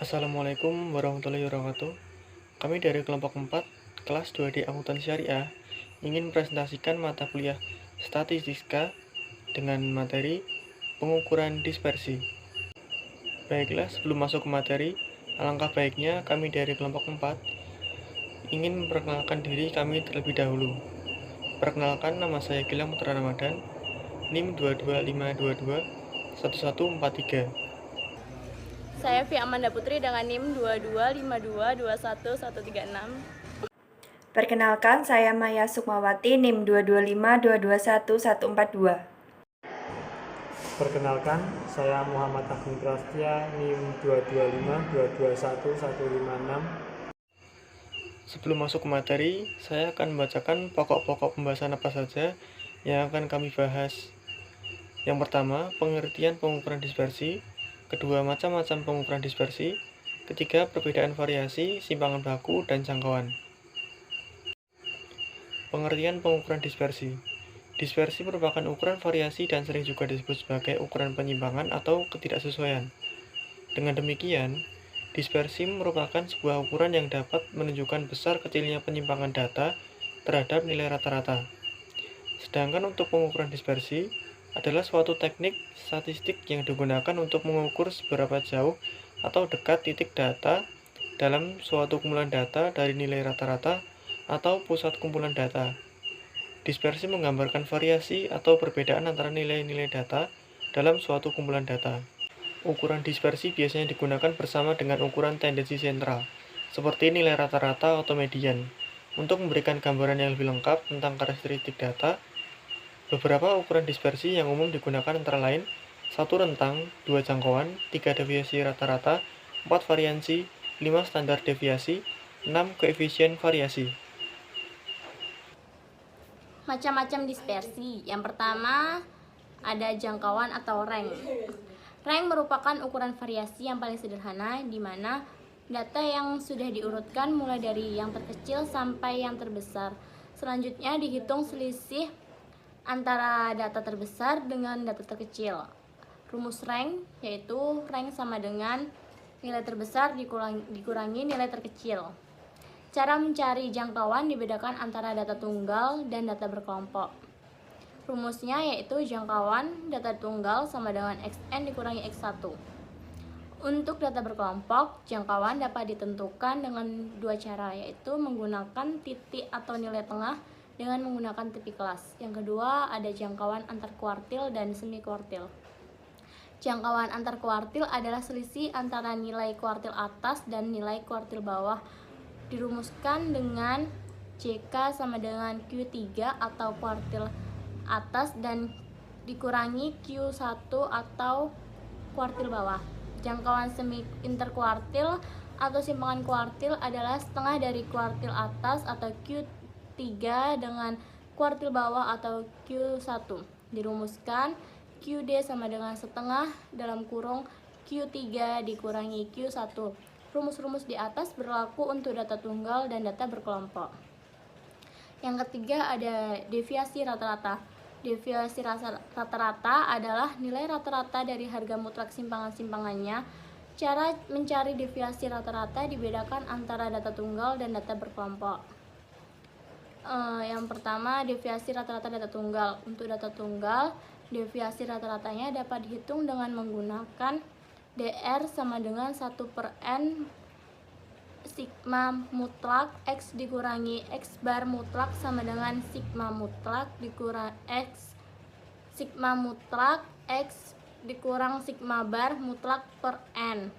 Assalamualaikum warahmatullahi wabarakatuh. Kami dari kelompok 4, kelas 2D Akuntansi Syariah, ingin presentasikan mata kuliah Statistika dengan materi pengukuran dispersi. Baiklah, sebelum masuk ke materi, alangkah baiknya kami dari kelompok 4 ingin memperkenalkan diri kami terlebih dahulu. Perkenalkan, nama saya Gilang Putra Ramadan, NIM 22522 1143. Saya Fi Amanda Putri dengan NIM 225221136. Perkenalkan, saya Maya Sukmawati, NIM 225221142. Perkenalkan, saya Muhammad Agung Prasetya, NIM 225221156. Sebelum masuk ke materi, saya akan membacakan pokok-pokok pembahasan apa saja yang akan kami bahas. Yang pertama, pengertian pengukuran dispersi. Kedua, macam-macam pengukuran dispersi. Ketiga, perbedaan variasi, simpangan baku, dan jangkauan. Pengertian pengukuran dispersi. Dispersi merupakan ukuran variasi dan sering juga disebut sebagai ukuran penyimpangan atau ketidaksesuaian. Dengan demikian, dispersi merupakan sebuah ukuran yang dapat menunjukkan besar kecilnya penyimpangan data terhadap nilai rata-rata. Sedangkan untuk pengukuran dispersi adalah suatu teknik statistik yang digunakan untuk mengukur seberapa jauh atau dekat titik data dalam suatu kumpulan data dari nilai rata-rata atau pusat kumpulan data. Dispersi menggambarkan variasi atau perbedaan antara nilai-nilai data dalam suatu kumpulan data. Ukuran dispersi biasanya digunakan bersama dengan ukuran tendensi sentral, seperti nilai rata-rata atau median. Untuk memberikan gambaran yang lebih lengkap tentang karakteristik data, beberapa ukuran dispersi yang umum digunakan antara lain 1 rentang, 2 jangkauan, 3 deviasi rata-rata, 4 variansi, 5 standar deviasi, 6 koefisien variasi. Macam-macam dispersi. Yang pertama ada jangkauan atau rank. Rank merupakan ukuran variasi yang paling sederhana di mana data yang sudah diurutkan mulai dari yang terkecil sampai yang terbesar. Selanjutnya dihitung selisih antara data terbesar dengan data terkecil. Rumus rank yaitu rank sama dengan nilai terbesar dikurangi nilai terkecil. Cara mencari jangkauan dibedakan antara data tunggal dan data berkelompok. Rumusnya yaitu jangkauan data tunggal sama dengan xn dikurangi x1. Untuk data berkelompok, jangkauan dapat ditentukan dengan dua cara, yaitu menggunakan titik atau nilai tengah dengan menggunakan tipi kelas. Yang kedua, ada jangkauan antar kuartil dan semi kuartil. Jangkauan antar kuartil adalah selisih antara nilai kuartil atas dan nilai kuartil bawah. Dirumuskan dengan JK sama dengan Q3 atau kuartil atas dan dikurangi Q1 atau kuartil bawah. Jangkauan semi interkuartil atau simpangan kuartil adalah setengah dari kuartil atas atau Q3 dengan kuartil bawah atau Q1. Dirumuskan QD sama dengan setengah dalam kurung Q3 dikurangi Q1. Rumus-rumus di atas berlaku untuk data tunggal dan data berkelompok. Yang ketiga ada deviasi rata-rata. Deviasi rata-rata adalah nilai rata-rata dari harga mutlak simpangan-simpangannya. Cara mencari deviasi rata-rata dibedakan antara data tunggal dan data berkelompok. Yang pertama, deviasi rata-rata data tunggal. Untuk data tunggal, deviasi rata-ratanya dapat dihitung dengan menggunakan DR sama dengan 1/n sigma mutlak X dikurangi X bar mutlak sama dengan sigma mutlak dikurang X sigma mutlak X dikurang sigma bar mutlak per N.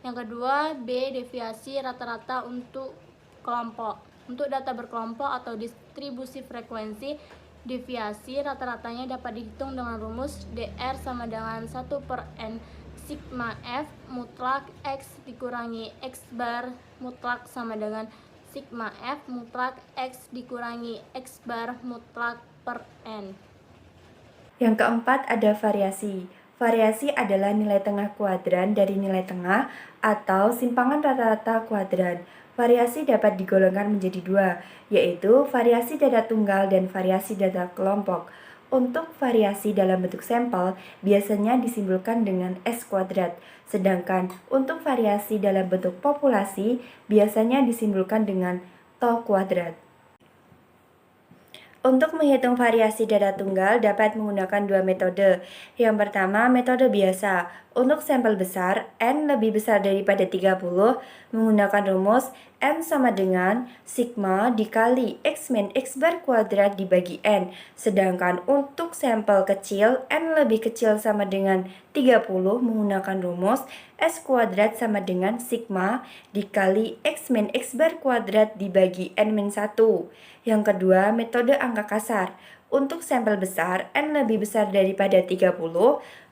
Yang kedua, B deviasi rata-rata untuk kelompok. Untuk data berkelompok atau distribusi frekuensi, deviasi rata-ratanya dapat dihitung dengan rumus DR sama dengan 1/n sigma F mutlak X dikurangi X bar mutlak sama dengan sigma F mutlak X dikurangi X bar mutlak per N. Yang keempat ada variasi. Variasi adalah nilai tengah kuadran dari nilai tengah atau simpangan rata-rata kuadran. Variasi dapat digolongkan menjadi dua, yaitu variasi data tunggal dan variasi data kelompok. Untuk variasi dalam bentuk sampel biasanya disimbolkan dengan S kuadrat, sedangkan untuk variasi dalam bentuk populasi biasanya disimbolkan dengan tau kuadrat. Untuk menghitung variasi data tunggal dapat menggunakan dua metode. Yang pertama, metode biasa. Untuk sampel besar, N lebih besar daripada 30, menggunakan rumus N sama dengan sigma dikali X min X bar kuadrat dibagi N. Sedangkan untuk sampel kecil, N lebih kecil sama dengan 30, menggunakan rumus S kuadrat sama dengan sigma dikali X min X bar kuadrat dibagi N min 1. Yang kedua, metode angka kasar. Untuk sampel besar, N lebih besar daripada 30,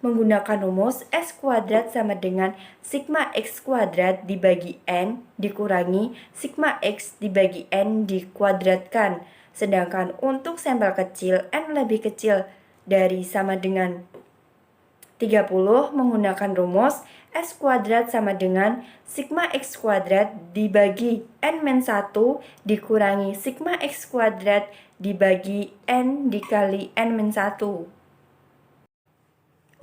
menggunakan rumus S kuadrat sama dengan sigma X kuadrat dibagi N dikurangi sigma X dibagi N dikuadratkan. Sedangkan untuk sampel kecil, N lebih kecil dari sama dengan 30, menggunakan rumus S kuadrat sama dengan sigma X kuadrat dibagi N-1 dikurangi sigma X kuadrat dibagi N dikali N-1.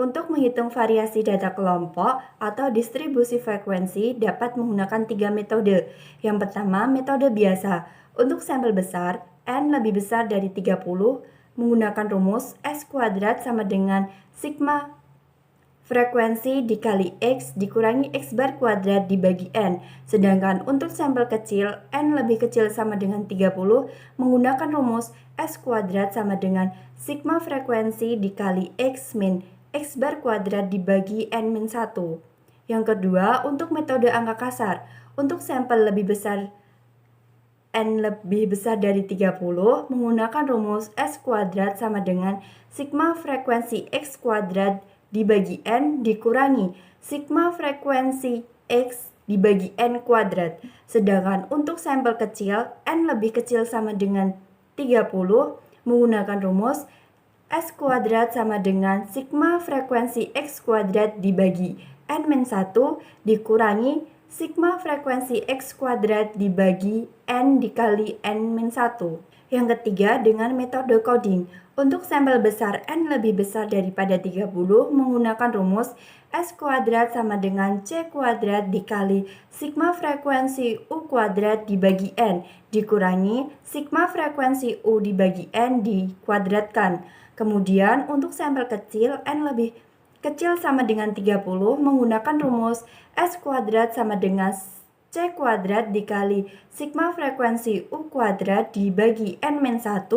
Untuk menghitung variasi data kelompok atau distribusi frekuensi dapat menggunakan 3 metode. Yang pertama, metode biasa. Untuk sampel besar, N lebih besar dari 30, menggunakan rumus S kuadrat sama dengan sigma frekuensi dikali X dikurangi X bar kuadrat dibagi N. Sedangkan untuk sampel kecil, N lebih kecil sama dengan 30, menggunakan rumus S kuadrat sama dengan sigma frekuensi dikali X min X bar kuadrat dibagi N-1. Yang kedua, untuk metode angka kasar. Untuk sampel lebih besar, N lebih besar dari 30, menggunakan rumus S kuadrat sama dengan sigma frekuensi X kuadrat dibagi N dikurangi sigma frekuensi X dibagi N kuadrat. Sedangkan untuk sampel kecil, N lebih kecil sama dengan 30, menggunakan rumus S kuadrat sama dengan sigma frekuensi X kuadrat dibagi N-1 dikurangi sigma frekuensi X kuadrat dibagi N dikali N-1. Yang ketiga, dengan metode coding. Untuk sampel besar N lebih besar daripada 30, menggunakan rumus S kuadrat sama dengan C kuadrat dikali sigma frekuensi U kuadrat dibagi N dikurangi sigma frekuensi U dibagi N dikuadratkan. Kemudian untuk sampel kecil, N lebih kecil sama dengan 30, menggunakan rumus S kuadrat sama dengan C kuadrat dikali sigma frekuensi U kuadrat dibagi N-1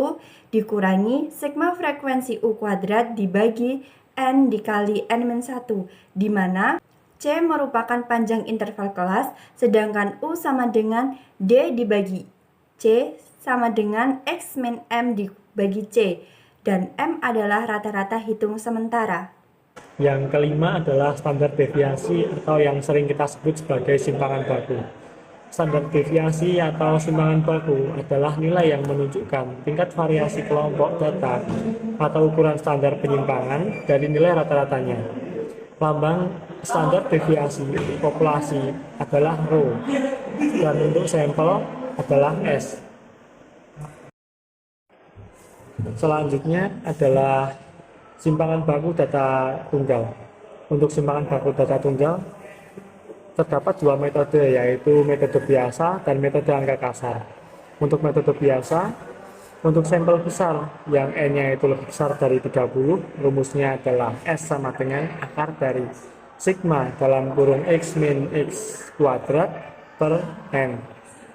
dikurangi sigma frekuensi U kuadrat dibagi N dikali N-1, di mana C merupakan panjang interval kelas, sedangkan U sama dengan D dibagi C sama dengan X min M dibagi C, dan M adalah rata-rata hitung sementara. Yang kelima adalah standar deviasi atau yang sering kita sebut sebagai simpangan baku. Standar deviasi atau simpangan baku adalah nilai yang menunjukkan tingkat variasi kelompok data atau ukuran standar penyimpangan dari nilai rata-ratanya. Lambang standar deviasi populasi adalah rho, dan untuk sampel adalah S. Selanjutnya adalah simpangan baku data tunggal. Untuk simpangan baku data tunggal terdapat dua metode, yaitu metode biasa dan metode angka kasar. Untuk metode biasa, untuk sampel besar yang N-nya itu lebih besar dari 30, rumusnya adalah S sama dengan akar dari sigma dalam kurung X min X kuadrat per N.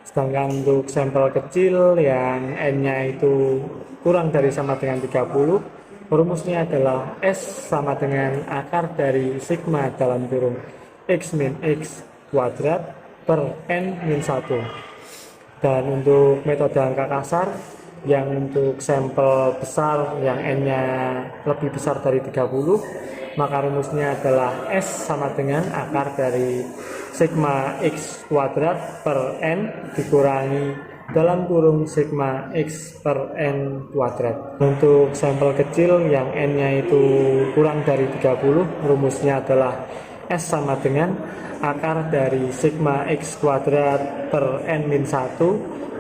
Sedangkan untuk sampel kecil yang N-nya itu kurang dari sama dengan 30, rumusnya adalah S sama dengan akar dari sigma dalam kurung X min X kuadrat per N-1. Dan untuk metode angka kasar, yang untuk sampel besar yang N-nya lebih besar dari 30, maka rumusnya adalah S sama dengan akar dari sigma X kuadrat per N dikurangi dalam kurung sigma X per N kuadrat. Untuk sampel kecil yang N-nya itu kurang dari 30, rumusnya adalah S sama dengan akar dari sigma X kuadrat per N-1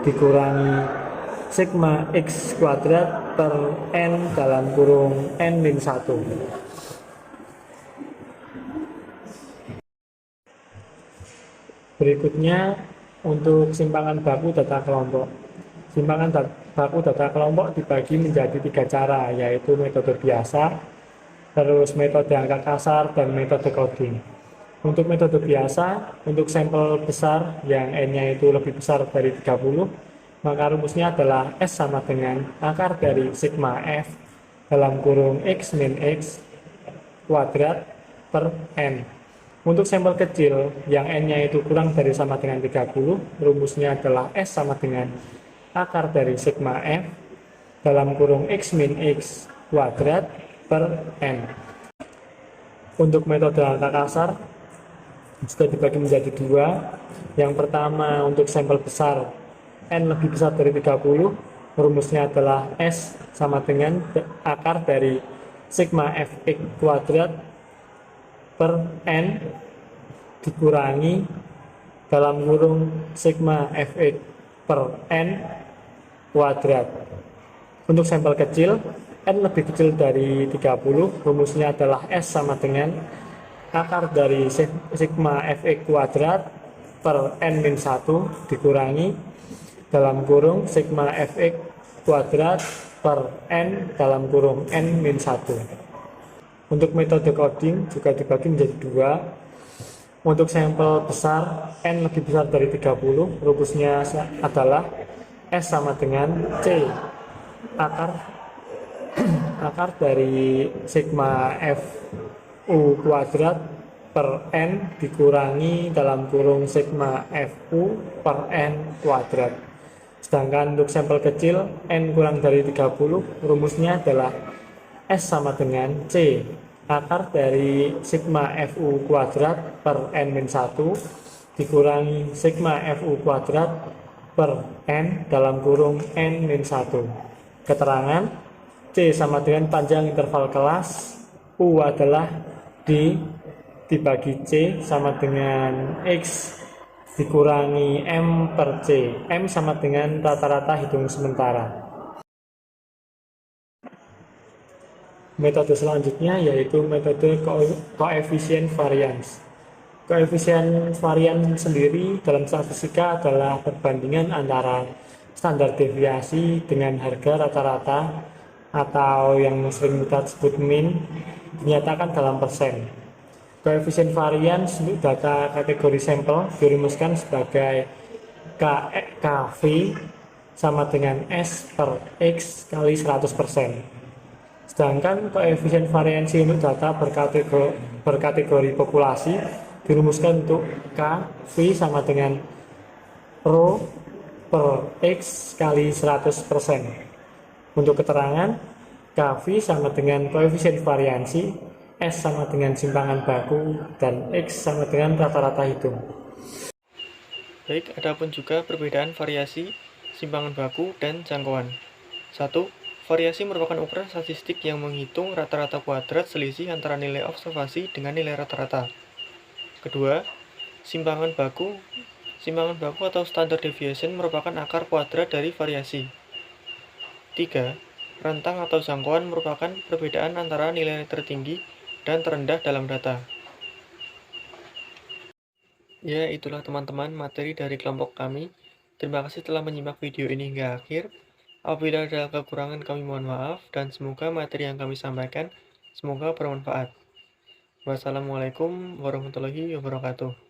dikurangi sigma X kuadrat per N dalam kurung N-1. Berikutnya untuk simpangan baku data kelompok. Simpangan baku data kelompok dibagi menjadi 3 cara, yaitu metode biasa, terus metode angka kasar, dan metode coding. Untuk metode biasa, untuk sampel besar yang N-nya itu lebih besar dari 30, maka rumusnya adalah S sama dengan akar dari sigma F dalam kurung X min X kuadrat per N. Untuk sampel kecil yang N-nya itu kurang dari sama dengan 30, rumusnya adalah S sama dengan akar dari sigma F dalam kurung X min X kuadrat per N. Untuk metode angka kasar juga dibagi menjadi 2. Yang pertama untuk sampel besar N lebih besar dari 30, rumusnya adalah S sama dengan akar dari sigma Fx kuadrat per N dikurangi dalam kurung sigma Fx per N kuadrat. Untuk sampel kecil N lebih kecil dari 30, rumusnya adalah S sama dengan akar dari sigma Fx kuadrat per N-1 dikurangi dalam kurung sigma Fx kuadrat per N dalam kurung N-1. Untuk metode coding juga dibagi menjadi 2. Untuk sampel besar N lebih besar dari 30, rumusnya adalah S sama dengan C akar dari sigma Fu kuadrat per N dikurangi dalam kurung sigma Fu per N kuadrat. Sedangkan untuk sampel kecil N kurang dari 30, rumusnya adalah S sama dengan C akar dari sigma Fu kuadrat per N-1 dikurangi sigma Fu kuadrat per N dalam kurung N-1. Keterangan C sama dengan panjang interval kelas, U adalah D dibagi C sama dengan X dikurangi M per C. M sama dengan rata-rata hitung sementara. Metode selanjutnya yaitu metode koefisien varians. Koefisien varian sendiri dalam statistika adalah perbandingan antara standar deviasi dengan harga rata-rata atau yang sering kita sebut mean dinyatakan dalam persen. Koefisien varians untuk data kategori sampel dirumuskan sebagai KV sama dengan S per X kali 100%. Sedangkan koefisien variansi untuk data berkategori populasi dirumuskan untuk KV sama dengan Rho per X kali 100%. Untuk keterangan, KV sama dengan koefisien variansi, S sama dengan simpangan baku, dan X sama dengan rata-rata hitung. Baik, adapun juga perbedaan variasi, simpangan baku, dan jangkauan. 1. Variasi merupakan ukuran statistik yang menghitung rata-rata kuadrat selisih antara nilai observasi dengan nilai rata-rata. Kedua, simpangan baku atau standard deviation merupakan akar kuadrat dari variasi. 3. Rentang atau jangkauan merupakan perbedaan antara nilai tertinggi dan terendah dalam data. Ya, itulah teman-teman materi dari kelompok kami. Terima kasih telah menyimak video ini hingga akhir. Apabila ada kekurangan kami mohon maaf, dan semoga materi yang kami sampaikan semoga bermanfaat. Wassalamualaikum warahmatullahi wabarakatuh.